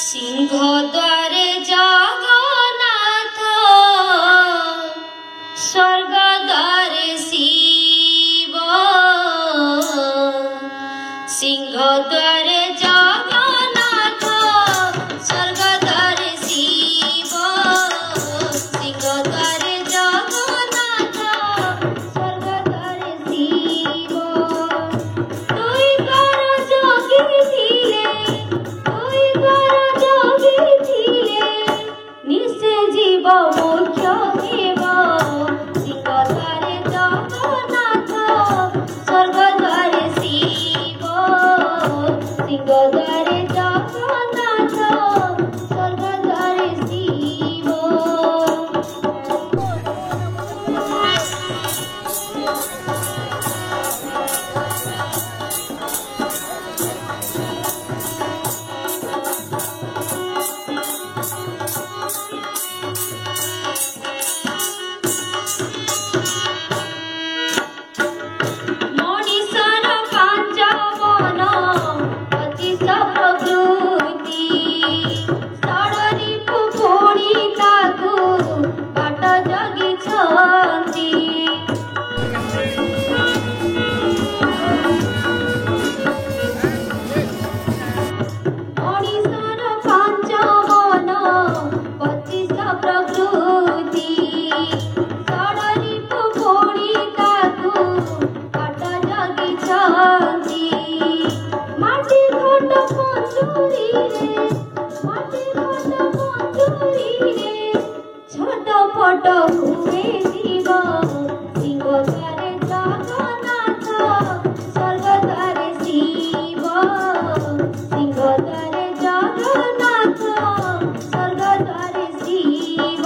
सिंहद्वारे जगन्नाथ स्वर्गद्वारे शिव सिंहद्वारे जगन्नाथ स्वर्गद्वारे शिव सिंहद्वारे जगन्नाथ स्वर्गद्वारे शिव दुई द्वार जगिथिले निश्चय जीव मुख्य देव सिंहद्वारे जगन्नाथ स्वर्गद्वारे शिव सिंहद्वारे जगन्नाथ स्वर्गद्वारे शिव छटपट हुए शिव सिंहद्वारे जगन्नाथ स्वर्गद्वारे शिव सिंहद्वारे जगन्नाथ स्वर्गद्वारे शिव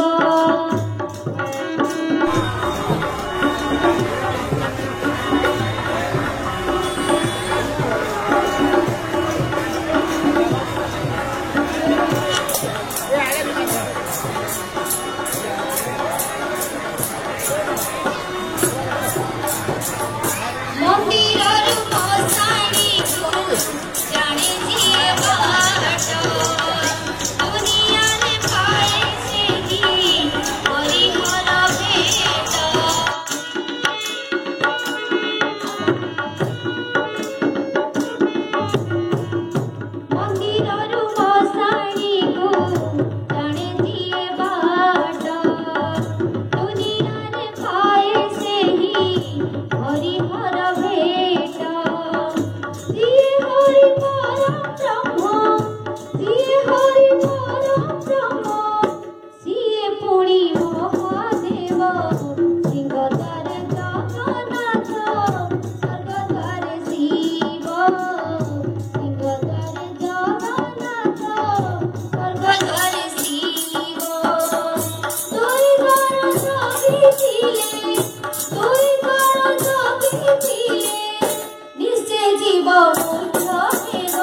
निश्चय जीव मुख्य देव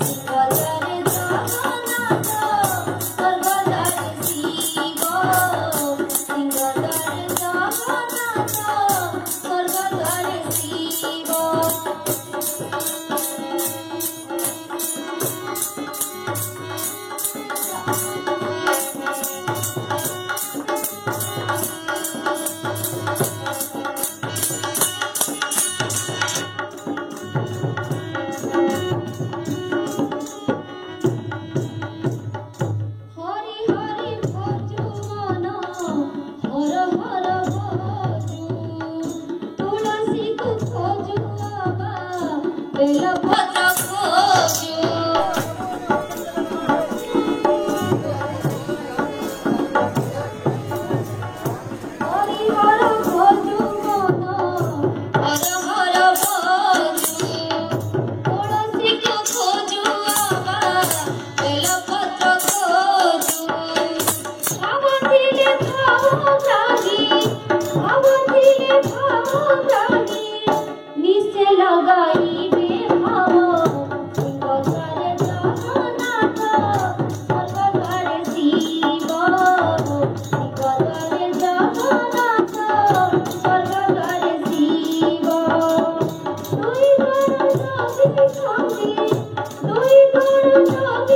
सिंहद्वारे जगन्नाथ स्वर्गद्वारे शिव सिंहद्वारे जगन्नाथ स्वर्गद्वारे शिव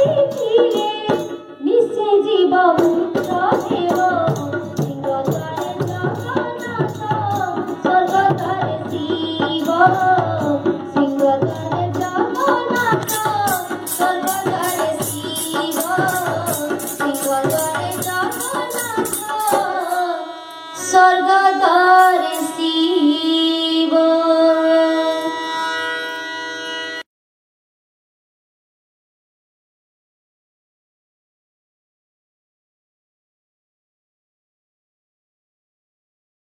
Thank you. মূর্খ দেব সিংহদ্বারে জগন্নাথ স্বর্গদ্বারে শিব সিংহদ্বারে জগন্নাথ স্বর্গদ্বারে শিব সিংহদ্বারে জগন্নাথ স্বর্গদ্বারে